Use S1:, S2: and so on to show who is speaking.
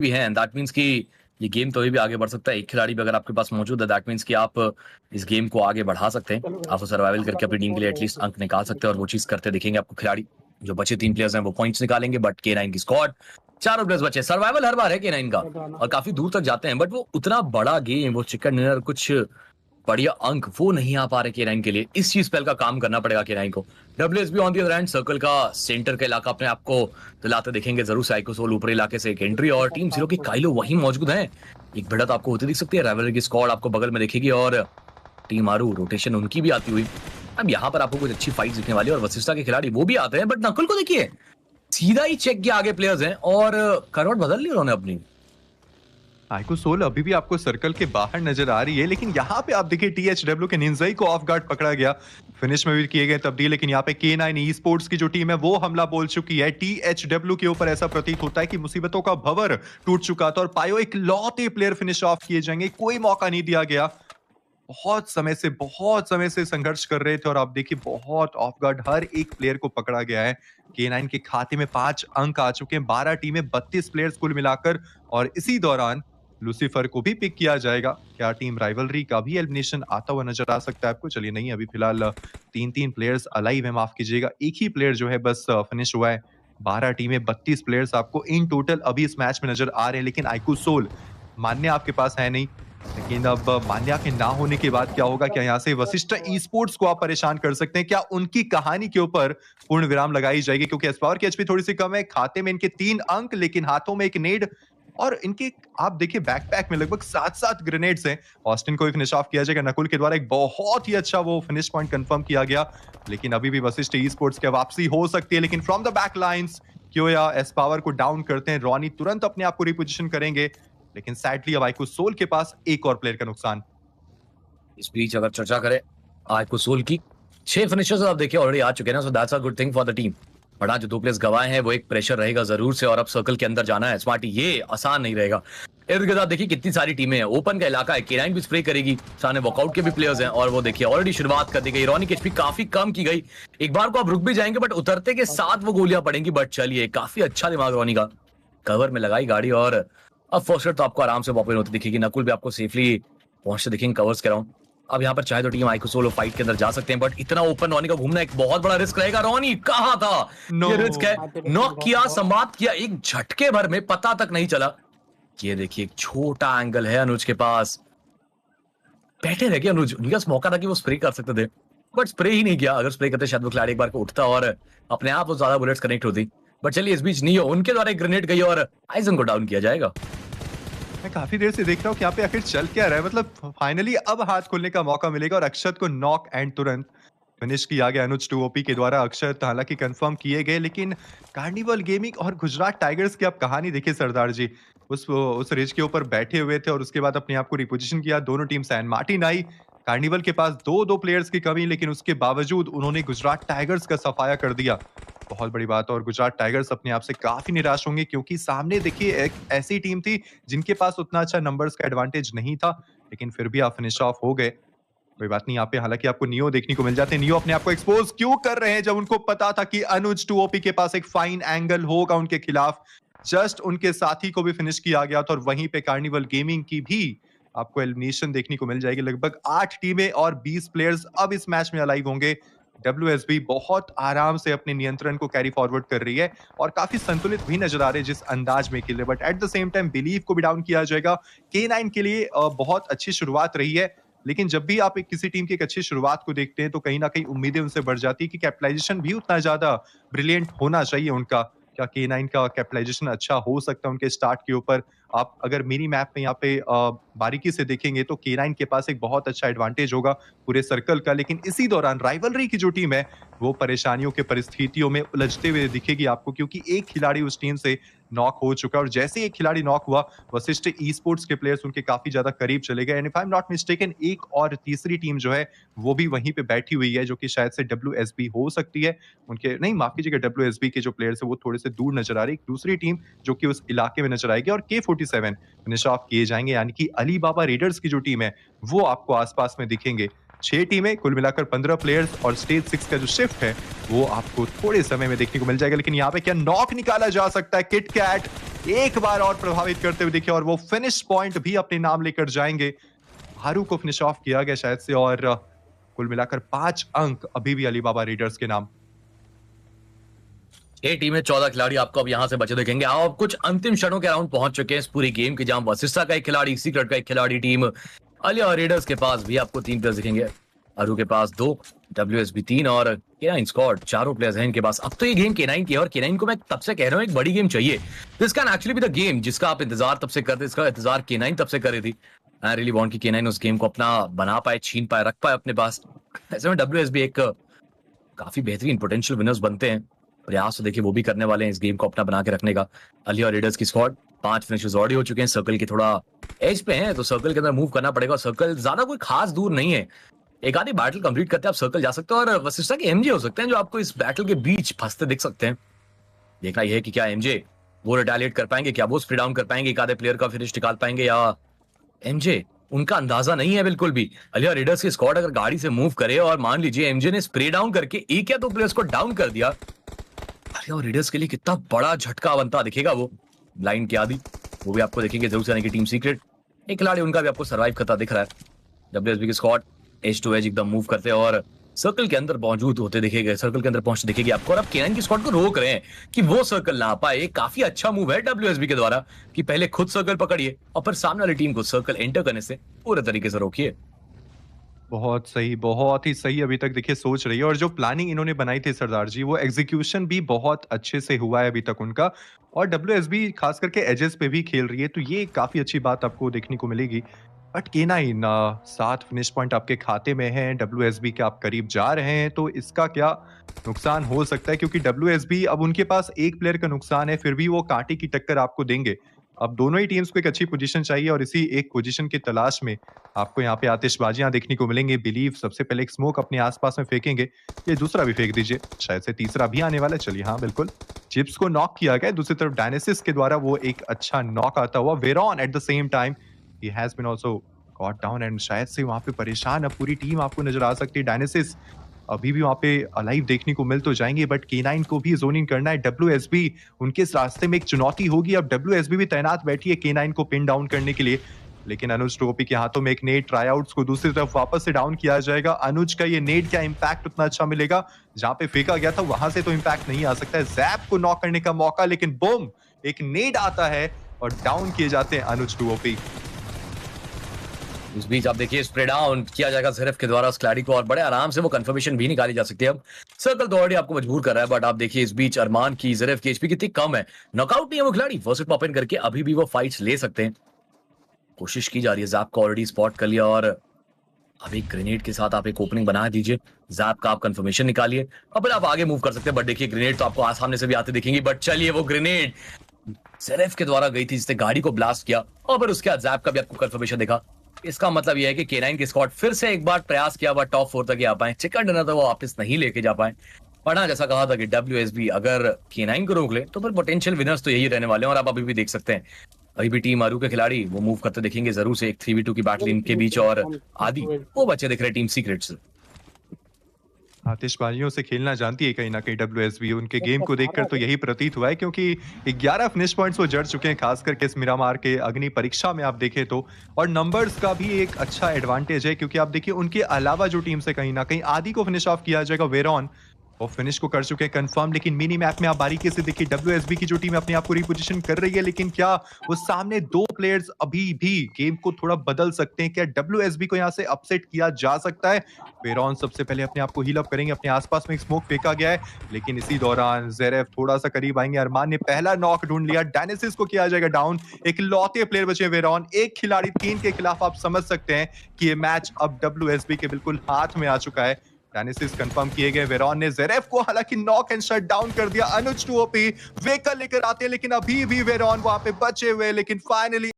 S1: भी हैं, that means कि ये गेम तो अभी भी आगे बढ़ सकता है। एक खिलाड़ी भी अगर आपके पास मौजूद है, दैट मीन्स कि आप इस गेम को आगे बढ़ा सकते हैं। आप सर्वाइवल करके अपनी टीम के लिए एटलीस्ट अंक निकाल सकते हैं और वो चीज़ करते दिखेंगे आपको खिलाड़ी। जो बचे 3 प्लेयर्स हैं वो पॉइंट्स निकालेंगे, बट K9 की स्क्वाड चारों प्लेयर्स बचे। सर्वाइवल हर बार है K9 का और काफ़ी दूर तक जाते हैं, बट वो उतना बड़ा गेम, वो चिकन डिनर, कुछ बढ़िया अंक वो नहीं आ पा रहे K9 के लिए। इस चीज पे का काम करना पड़ेगा K9 को। WSB on the other hand circle का सेंटर का इलाका अपने आप को दिलाते दिखेंगे जरूर। साइको सोल ऊपरी इलाके से एक एंट्री और टीम जीरो की काइलो वहीं मौजूद है। एक भिड़त आपको होती दिख सकती है। राइवलरी की स्क्वाड आपको बगल में दिखेगी और टीम आरू रोटेशन उनकी भी आती हुई। अब यहाँ पर आपको कुछ अच्छी फाइट दिखने वाली है और वशिष्ठा के खिलाड़ी वो भी आते हैं, बट नकुल को देखिए सीधा ही चेक किया आगे प्लेयर्स हैं और करवट बदल ली उन्होंने अपनी।
S2: आइको सोल अभी भी आपको सर्कल के बाहर नजर आ रही है, लेकिन यहाँ पे आप देखिए THW के निंजाई को ऑफ गार्ड पकड़ा गया। फिनिश में भी किए गए तब्दील, लेकिन यहाँ पे K9 ई-स्पोर्ट्स की जो टीम है वो हमला बोल चुकी है। THW के ऊपर ऐसा प्रतीत होता है कि मुसीबतों का भंवर टूट चुका था और पायो एक लौते प्लेयर फिनिश ऑफ किए जाएंगे, कोई मौका नहीं दिया गया। बहुत समय से संघर्ष कर रहे थे और आप देखिए बहुत ऑफ गार्ड हर एक प्लेयर को पकड़ा गया है। K9 के खाते में 5 अंक आ चुके हैं, 12 टीमें 32 प्लेयर्स कुल मिलाकर, और इसी दौरान लूसीफर को भी पिक किया जाएगा। क्या टीम राइवलरी का भी एलिमिनेशन आता हुआ नजर आ सकता है आपको? चलिए नहीं, अभी फिलहाल 3-3 प्लेयर्स अलाइव है, माफ कीजिएगा, एक ही प्लेयर जो है बस फिनिश हुआ है। 12 टीमें 32 प्लेयर्स आपको इन टोटल अभी इस मैच में नजर आ रहे हैं, लेकिन आइकू सोल मान्य आपके पास है नहीं। लेकिन अब मान्या के ना होने के बाद क्या होगा? क्या यहाँ से वशिष्ठ ई-स्पोर्ट्स को आप परेशान कर सकते हैं? क्या उनकी कहानी के ऊपर पूर्ण विराम लगाई जाएगी? क्योंकि एस्पावर की एचपी थोड़ी सी कम है, खाते में इनके 3 अंक, लेकिन हाथों में एक नेड, और इनके आप देखिए बैकपैक में लगभग 7-7 ग्रेनेड्स हैं। ऑस्टिन को भी फिनिश ऑफ किया जाएगा, नकुल के द्वारा एक बहुत ही अच्छा वो फिनिश पॉइंट कंफर्म किया गया, लेकिन अभी भी वशिष्ठ ई-स्पोर्ट्स की वापसी हो सकती है। लेकिन फ्रॉम द बैक लाइंस क्योया एस्पावर को डाउन करते हैं, रॉनी तुरंत अपने आप को रिपोजिशन करेंगे, लेकिन सैडली अब आइको सोल के पास एक और प्लेयर का नुकसान।
S1: इस बीच अगर चर्चा करें आइको सोल की, 6 फिनिशर्स आप देखिए ऑलरेडी आ चुके हैं ना, so that's a good thing for the team. But आज जो 2 प्लेयर्स गवाए हैं वो एक प्रेशर रहेगा जरूर से, और अब सर्कल के अंदर जाना है स्मार्टी, ये आसान नहीं रहेगा। इर्द गिर्द देखिए कितनी सारी टीमें हैं, ओपन का इलाका है, K9 भी स्प्रे करेगी, सामने वॉकआउट के भी प्लेयर्स हैं, और वो देखिए ऑलरेडी शुरुआत कर दी गई। रॉनी की एचपी काफी कम की गई, एक बार को आप रुक भी जाएंगे बट उतरते के साथ वो गोलियां पड़ेंगी। बट चलिए काफी अच्छा दिमाग रॉनी का, कवर में लगाई गाड़ी और अब फर्स्ट एड तो आपको आराम से पॉपुलर होती दिखेगी। नकुल भी आपको सेफली पहुंचते दिखेंगे कवर्स के अराउंड। अब यहाँ पर चाहे तो टीम आइको सोलो फाइट के अंदर जा सकते हैं, बट इतना ओपन रॉनी का घूमना एक बहुत बड़ा रिस्क रहेगा। रॉनी कहाँ था?
S2: No.
S1: ये रिस्क है, नॉक किया, समाप्त किया, एक झटके भर में पता तक नहीं चला। ये देखिए एक छोटा एंगल है अनुज के पास, बैठे रह गए अनुज। उनके पास मौका था कि वो स्प्रे कर सकते थे, बट स्प्रे ही नहीं किया। अगर स्प्रे करते शायद वो खिलाड़ी एक बार को उठता और अपने आप वो ज्यादा बुलेट्स कनेक्ट होती। बट चलिए इस बीच नहीं हो, उनके द्वारा एक ग्रेनेड गई और आइजन को डाउन किया जाएगा।
S2: मैं काफी देर से देख रहा हूँ कि यहाँ पे आखिर चल क्या रहा है। मतलब फाइनली अब हाथ खोलने का मौका मिलेगा और अक्षत को नॉक एंड तुरंत फिनिश किया गया अनुज 2OP के द्वारा। अक्षत हालांकि कंफर्म किए गए, लेकिन कार्निवल गेमिंग और गुजरात टाइगर्स की आप कहानी देखिए सरदार जी। उस रिज के ऊपर बैठे हुए थे और उसके बाद अपने आप को रिपोजिशन किया। दोनों टीम सैन मार्टिन आई, कार्निवल के पास दो प्लेयर्स की कमी, लेकिन उसके बावजूद उन्होंने गुजरात टाइगर्स का सफाया कर दिया। बहुत बड़ी बात है, और गुजरात टाइगर्स अपने आप से काफी निराश होंगे, क्योंकि सामने देखिए एक ऐसी टीम थी जिनके पास उतना अच्छा नंबर्स का एडवांटेज नहीं था, लेकिन फिर भी आप फिनिश ऑफ हो गए। कोई बात नहीं, यहाँ पे हालांकि आपको नियो देखने को मिल जाते हैं। नियो अपने आप को एक्सपोज क्यों कर रहे हैं, जब उनको पता था कि अनुज 2OP के पास एक फाइन एंगल होगा उनके खिलाफ। जस्ट उनके साथी को भी फिनिश किया गया था, और वहीं पे कार्निवल गेमिंग की भी आपको एलिमिनेशन देखने को मिल जाएगी। लगभग 8 टीमें और 20 प्लेयर्स अब इस मैच में अलाइव होंगे। WSB बहुत आराम से अपने नियंत्रण को कैरी फॉरवर्ड कर रही है और काफी संतुलित भी नजर आ रहे हैं जिस अंदाज में खेले, but at the same time believe को भी डाउन किया जाएगा। K9 के लिए बहुत अच्छी शुरुआत रही है, लेकिन जब भी आप किसी टीम की एक अच्छी शुरुआत को देखते हैं तो कहीं ना कहीं उम्मीदें उनसे बढ़ जाती है कि कैपिटलाइजेशन भी उतना ज्यादा ब्रिलियंट होना चाहिए उनका। क्या K9 का कैपिटलाइजेशन अच्छा हो सकता है उनके स्टार्ट के ऊपर? आप अगर मिनी मैप में यहाँ पे बारीकी से देखेंगे तो K9 के पास एक बहुत अच्छा एडवांटेज होगा पूरे सर्कल का, लेकिन इसी दौरान राइवलरी की जो टीम है वो परेशानियों के परिस्थितियों में उलझते हुए दिखेगी आपको, क्योंकि एक खिलाड़ी उस टीम से नॉक हो चुका है, और जैसे एक खिलाड़ी नॉक हुआ वशिष्ठ ई-स्पोर्ट्स के प्लेयर्स उनके काफी ज्यादा करीब चले गए। And if I am not mistaken, एक और तीसरी टीम जो है वो भी वहीं पे बैठी हुई है, जो कि शायद से WSB हो सकती है। उनके नहीं, माफ कीजिएगा, WSB के जो प्लेयर्स है वो थोड़े से दूर नजर आ रही है। एक दूसरी टीम जो कि उस इलाके में नजर आएगी, और K47 फिनिश ऑफ किए जाएंगे, यानी कि अली बाबा रेडर्स की जो टीम है वो आपको आसपास में दिखेंगे। 6 टीमें, कुल मिलाकर 15 प्लेयर्स और स्टेज 6 का जो शिफ्ट है वो आपको थोड़े समय में देखने को मिल जाएगा। लेकिन यहाँ पे क्या नॉक निकाला जा सकता है? किटकैट एक बार और प्रभावित करते हुए दिखे और वो फिनिश पॉइंट भी अपने नाम लेकर जाएंगे। हारू को फिनिश ऑफ किया गया शायद से और कुल मिलाकर 5 अंक अभी भी अलीबाबा रेडर्स के नाम।
S1: 6 टीमें 14 खिलाड़ी आपको अब यहां से बचे देखेंगे। आओ अब कुछ अंतिम क्षणों के राउंड पहुंच चुके हैं इस पूरी गेम के, जहां वशिष्ठा का एक खिलाड़ी, सीक्रेट का एक खिलाड़ी, टीम अलिया रेडर्स के पास भी आपको 3 प्लेयर्स दिखेंगे। अरु के पास 2, WSB 3 और K9 स्क्वाड 4 प्लेयर्स हैं इनके पास। अब तो ये गेम K9 की है और K9 को मैं तब से कह रहा हूँ एक बड़ी गेम चाहिए। This can actually be the game जिसका आप इंतजार तब से करते, इसका इंतजार K9 तब से कर रही थी। आई रियली वांट कि K9 उस गेम को अपना बना पाए, छीन पाए, रख पाए अपने पास। ऐसे में WSB एक काफी बेहतरीन पोटेंशियल विनर्स बनते हैं। प्रयास तो देखिए वो भी करने वाले हैं इस गेम को अपना बना के रखने का। अलिया रेडर्स की स्क्वाड 5 फिनिशेस ऑलरेडी हो चुके हैं, सर्कल के थोड़ा एज पे हैं, तो सर्कल के अंदर मूव करना पड़ेगा। सर्कल ज्यादा कोई खास दूर नहीं है, एक आधी बैटल कंप्लीट करते आप सर्कल जा सकते हो और वशिष्ठा के एमजे हो सकते हैं जो आपको इस बैटल के बीच फंसते दिख सकते हैं। देखना यह है कि क्या एमजे वो रिटेलिएट कर पाएंगे, क्या वो स्प्रे डाउन कर पाएंगे, एक आधे प्लेयर का फिनिश निकाल पाएंगे, या एमजे उनका अंदाजा नहीं है बिल्कुल भी। अलिया रेडर्स की स्क्वाड अगर गाड़ी से मूव करे और मान लीजिए एमजे ने स्प्रे डाउन करके एक या दो प्लेयर्स को डाउन कर दिया, अलिया रेडर्स के लिए कितना बड़ा झटका बनता दिखेगा। वो ब्लाइंड की आदि वो भी आपको देखेंगे जरूर से, यानी कि टीम सीक्रेट एक खिलाड़ी उनका भी आपको सर्वाइव करता दिख रहा है। WSB की स्क्वाड एज टू एज एकदम मूव करते और सर्कल के अंदर मौजूद होते दिखेंगे, सर्कल के अंदर पहुंचते दिखेगी आपको। और अब K9 की स्क्वाड को रोक रहे हैं कि वो सर्कल ना आ पाए। एक काफी अच्छा मूव है WSB के द्वारा कि पहले खुद सर्कल पकड़िए और फिर सामने वाली टीम को सर्कल एंटर करने से पूरे तरीके से रोकिए।
S2: बहुत सही, बहुत ही सही अभी तक देखिए सोच रही है और जो प्लानिंग इन्होंने बनाई थी सरदार जी, वो एग्जीक्यूशन भी बहुत अच्छे से हुआ है अभी तक उनका। और WSB खास करके एजेस पे भी खेल रही है, तो ये काफी अच्छी बात आपको देखने को मिलेगी। बट K9 7 फिनिश पॉइंट आपके खाते में हैं, WSB के आप करीब जा रहे हैं, तो इसका क्या नुकसान हो सकता है? क्योंकि WSB अब उनके पास एक प्लेयर का नुकसान है, फिर भी वो कांटे की टक्कर आपको देंगे। अब दोनों ही टीम्स को एक अच्छी पोजीशन चाहिए और इसी एक पोजीशन की तलाश में आपको यहाँ पे आतिशबाजियां देखने को मिलेंगी। बिलीव सबसे पहले एक स्मोक अपने आसपास में फेंकेंगे, ये दूसरा भी फेंक दीजिए, शायद से तीसरा भी आने वाला है। चलिए हाँ बिल्कुल, चिप्स को नॉक किया गया। दूसरी तरफ डायनेसिस के द्वारा वो एक अच्छा नॉक आता हुआ। Vernon at the same time he has been also got down and शायद से वहां पे परेशान अब पूरी टीम आपको नजर आ सकती है। डायनेसिस अभी भी वहां पे अलाइव देखने को मिल तो जाएंगे, बट K9 को भी जोनिंग करना है। WSB उनके इस रास्ते में एक चुनौती होगी। अब WSB भी तैनात बैठी है K9 को पिन डाउन करने के लिए, लेकिन अनुज टोपी के हाथों में एक नेट, ट्राईआउट्स को दूसरी तरफ वापस से डाउन किया जाएगा। अनुज का ये नेट क्या इंपैक्ट उतना अच्छा मिलेगा? जहां पे फेंका गया था वहां से तो इंपैक्ट नहीं आ सकता है। जैप को नॉक करने का मौका, लेकिन बूम, एक नेट आता है और डाउन किए जाते हैं अनुज टोपी।
S1: इस बीच आप देखिए स्प्रे डाउन किया जाएगा ज़ेरेफ के द्वारा उस खिलाड़ी को और बड़े आराम से वो कंफर्मेशन भी निकाली जा सकती है। अब सर्कल तो ऑलरेडी आपको मजबूर कर रहा है, बट आप देखिए इस बीच अरमान की ज़ेरेफ की एचपी कितनी कम है। नॉकआउट नहीं है वो खिलाड़ी, फर्स्ट पॉप इन करके अभी भी वो फाइट्स ले सकते हैं। कोशिश की जा रही है, जैप को ऑलरेडी स्पॉट कर लिया और अब एक ग्रेनेड के साथ आप एक ओपनिंग बना दीजिए। जैप का आप कंफर्मेशन निकालिए और फिर आप आगे मूव कर सकते हैं। बट देखिए ग्रेनेड तो आपको सामने से भी आते दिखेंगी, बट चलिए वो ग्रेनेड ज़ेरेफ के द्वारा गई थी जिसने गाड़ी को ब्लास्ट किया और फिर उसके बाद जैप का भी आपको कंफर्मेशन दिखा। इसका मतलब यह है कि K9 की स्क्वाड फिर से एक बार प्रयास किया हुआ टॉप 4 तक ही आ पाए। चिकन डिनर तो वो वापस नहीं लेके जा पाए। पर हाँ, जैसा कहा था कि WSB अगर K9 को रोक ले तो फिर पोटेंशियल विनर्स तो यही रहने वाले हैं। और आप अभी भी देख सकते हैं अभी भी टीम आरू के खिलाड़ी वो मूव करते दिखेंगे जरूर से। एक 3v2 की बैटल इनके बीच और आदि वो बच्चे दिख रहे टीम सीक्रेट से।
S2: आतिशबाजियों से खेलना जानती है कहीं ना कहीं WSB। उनके गेम को देखकर तो यही प्रतीत हुआ है, क्योंकि 11 फिनिश पॉइंट्स वो जड़ चुके हैं, खास करके इस मिरामार के अग्नि परीक्षा में आप देखें तो। और नंबर्स का भी एक अच्छा एडवांटेज है, क्योंकि आप देखिए उनके अलावा जो टीम से कहीं ना कहीं आदि को फिनिश ऑफ किया जाएगा। वेरॉन वो फिनिश को कर चुके हैं कंफर्म, लेकिन मिनी मैप में आप बारीकी से देखिए WSB की जो टीम अपने आप को रिपोजिशन कर रही है, लेकिन क्या वो सामने 2 प्लेयर्स अभी भी गेम को थोड़ा बदल सकते हैं? क्या WSB को यहां से अपसेट किया जा सकता है? वेरॉन सबसे पहले अपने आप को हील अप करेंगे। अपने आसपास में एक स्मोक फेंका गया है, लेकिन इसी दौरान ज़ेरेफ थोड़ा सा करीब आएंगे। अरमान ने पहला नॉक ढूंढ लिया, डायनेसिस को किया जाएगा डाउन। एक लौते प्लेयर बचे वेरॉन, एक खिलाड़ी 3 के खिलाफ। आप समझ सकते हैं कि ये मैच अब WSB के बिल्कुल हाथ में आ चुका है। डायनेसिस कंफर्म किए गए। वेरॉन ने ज़ेरेफ को हालांकि नॉक एंड शट डाउन कर दिया। अनुज 2OP व्हीकल लेकर आते हैं, लेकिन अभी भी वेरॉन वहां पे बचे हुए, लेकिन फाइनली